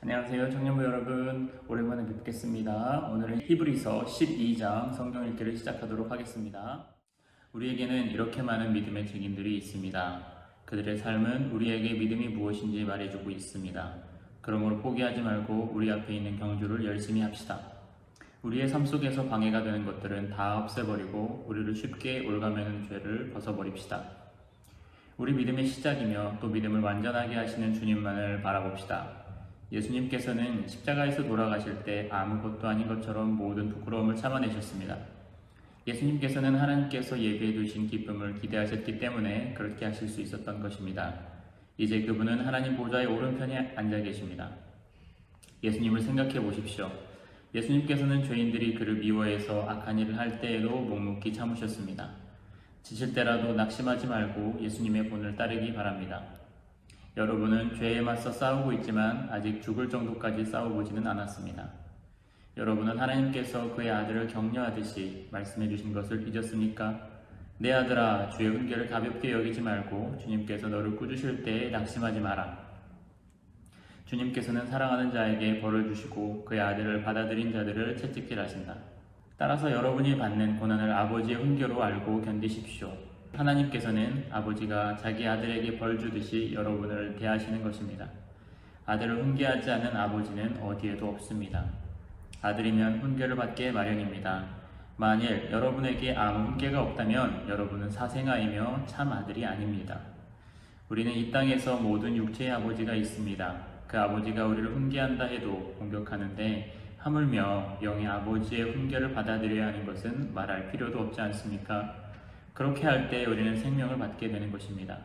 안녕하세요 청년부 여러분, 오랜만에 뵙겠습니다. 오늘은 히브리서 12장 성경 읽기를 시작하도록 하겠습니다. 우리에게는 이렇게 많은 믿음의 증인들이 있습니다. 그들의 삶은 우리에게 믿음이 무엇인지 말해주고 있습니다. 그러므로 포기하지 말고 우리 앞에 있는 경주를 열심히 합시다. 우리의 삶 속에서 방해가 되는 것들은 다 없애버리고 우리를 쉽게 올가매는 죄를 벗어버립시다. 우리 믿음의 시작이며 또 믿음을 완전하게 하시는 주님만을 바라봅시다. 예수님께서는 십자가에서 돌아가실 때 아무것도 아닌 것처럼 모든 부끄러움을 참아내셨습니다. 예수님께서는 하나님께서 예비해 두신 기쁨을 기대하셨기 때문에 그렇게 하실 수 있었던 것입니다. 이제 그분은 하나님 보좌의 오른편에 앉아 계십니다. 예수님을 생각해 보십시오. 예수님께서는 죄인들이 그를 미워해서 악한 일을 할 때에도 묵묵히 참으셨습니다. 지칠 때라도 낙심하지 말고 예수님의 본을 따르기 바랍니다. 여러분은 죄에 맞서 싸우고 있지만 아직 죽을 정도까지 싸워보지는 않았습니다. 여러분은 하나님께서 그의 아들을 격려하듯이 말씀해 주신 것을 잊었습니까? 내 아들아, 주의 훈계를 가볍게 여기지 말고 주님께서 너를 꾸주실 때에 낙심하지 마라. 주님께서는 사랑하는 자에게 벌을 주시고 그의 아들을 받아들인 자들을 채찍질하신다. 따라서 여러분이 받는 고난을 아버지의 훈계로 알고 견디십시오. 하나님께서는 아버지가 자기 아들에게 벌 주듯이 여러분을 대하시는 것입니다. 아들을 훈계하지 않는 아버지는 어디에도 없습니다. 아들이면 훈계를 받게 마련입니다. 만일 여러분에게 아무 훈계가 없다면 여러분은 사생아이며 참 아들이 아닙니다. 우리는 이 땅에서 모든 육체의 아버지가 있습니다. 그 아버지가 우리를 훈계한다 해도 공격하는데 하물며 영의 아버지의 훈계를 받아들여야 하는 것은 말할 필요도 없지 않습니까? 그렇게 할 때 우리는 생명을 받게 되는 것입니다.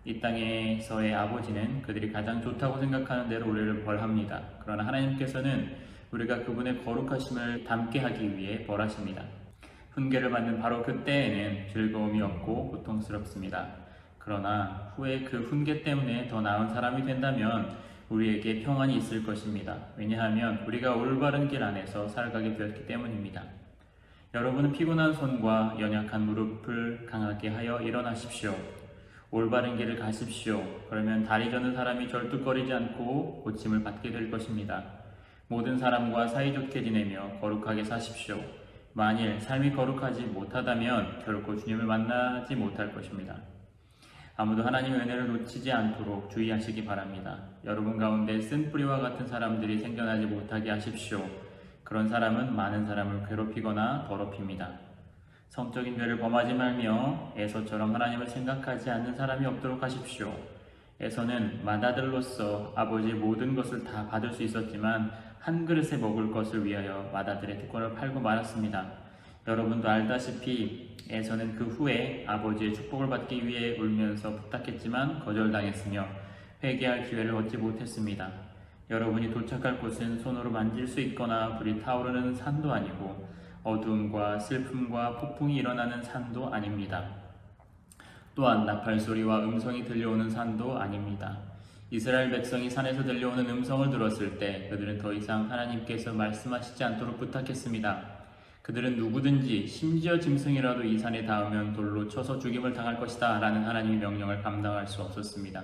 이 땅에서의 아버지는 그들이 가장 좋다고 생각하는 대로 우리를 벌합니다. 그러나 하나님께서는 우리가 그분의 거룩하심을 닮게 하기 위해 벌하십니다. 훈계를 받는 바로 그때에는 즐거움이 없고 고통스럽습니다. 그러나 후에 그 훈계 때문에 더 나은 사람이 된다면 우리에게 평안이 있을 것입니다. 왜냐하면 우리가 올바른 길 안에서 살아가게 되었기 때문입니다. 여러분은 피곤한 손과 연약한 무릎을 강하게 하여 일어나십시오. 올바른 길을 가십시오. 그러면 다리 저는 사람이 절뚝거리지 않고 고침을 받게 될 것입니다. 모든 사람과 사이좋게 지내며 거룩하게 사십시오. 만일 삶이 거룩하지 못하다면 결코 주님을 만나지 못할 것입니다. 아무도 하나님의 은혜를 놓치지 않도록 주의하시기 바랍니다. 여러분 가운데 쓴뿌리와 같은 사람들이 생겨나지 못하게 하십시오. 그런 사람은 많은 사람을 괴롭히거나 더럽힙니다. 성적인 죄를 범하지 말며 에서처럼 하나님을 생각하지 않는 사람이 없도록 하십시오. 에서는 맏아들로서 아버지의 모든 것을 다 받을 수 있었지만 한 그릇에 먹을 것을 위하여 맏아들의 특권을 팔고 말았습니다. 여러분도 알다시피 에서는 그 후에 아버지의 축복을 받기 위해 울면서 부탁했지만 거절당했으며 회개할 기회를 얻지 못했습니다. 여러분이 도착할 곳은 손으로 만질 수 있거나 불이 타오르는 산도 아니고 어두움과 슬픔과 폭풍이 일어나는 산도 아닙니다. 또한 나팔소리와 음성이 들려오는 산도 아닙니다. 이스라엘 백성이 산에서 들려오는 음성을 들었을 때 그들은 더 이상 하나님께서 말씀하시지 않도록 부탁했습니다. 그들은 누구든지 심지어 짐승이라도 이 산에 닿으면 돌로 쳐서 죽임을 당할 것이다 라는 하나님의 명령을 감당할 수 없었습니다.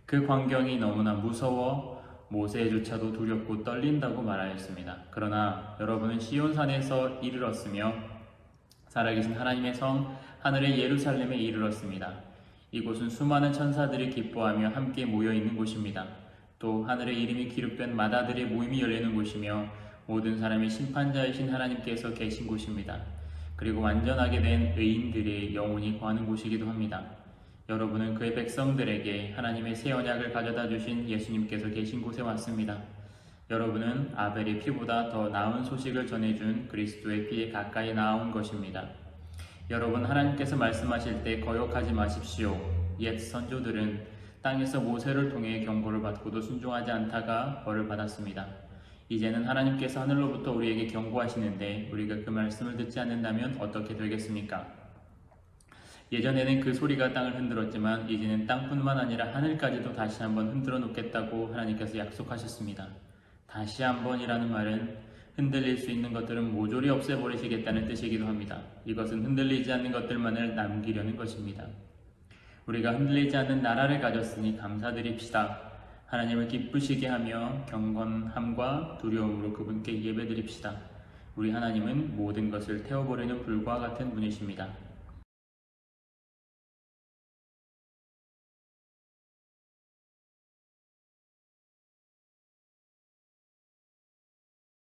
그 광경이 너무나 무서워 모세조차도 두렵고 떨린다고 말하였습니다. 그러나 여러분은 시온산에서 이르렀으며 살아계신 하나님의 성 하늘의 예루살렘에 이르렀습니다. 이곳은 수많은 천사들이 기뻐하며 함께 모여있는 곳입니다. 또 하늘의 이름이 기록된 맏아들의 모임이 열리는 곳이며 모든 사람의 심판자이신 하나님께서 계신 곳입니다. 그리고 완전하게 된 의인들의 영혼이 거하는 곳이기도 합니다. 여러분은 그의 백성들에게 하나님의 새 언약을 가져다 주신 예수님께서 계신 곳에 왔습니다. 여러분은 아벨의 피보다 더 나은 소식을 전해준 그리스도의 피에 가까이 나아온 것입니다. 여러분, 하나님께서 말씀하실 때 거역하지 마십시오. 옛 선조들은 땅에서 모세를 통해 경고를 받고도 순종하지 않다가 벌을 받았습니다. 이제는 하나님께서 하늘로부터 우리에게 경고하시는데 우리가 그 말씀을 듣지 않는다면 어떻게 되겠습니까? 예전에는 그 소리가 땅을 흔들었지만 이제는 땅뿐만 아니라 하늘까지도 다시 한번 흔들어 놓겠다고 하나님께서 약속하셨습니다. 다시 한번이라는 말은 흔들릴 수 있는 것들은 모조리 없애버리시겠다는 뜻이기도 합니다. 이것은 흔들리지 않는 것들만을 남기려는 것입니다. 우리가 흔들리지 않는 나라를 가졌으니 감사드립시다. 하나님을 기쁘시게 하며 경건함과 두려움으로 그분께 예배드립시다. 우리 하나님은 모든 것을 태워버리는 불과 같은 분이십니다.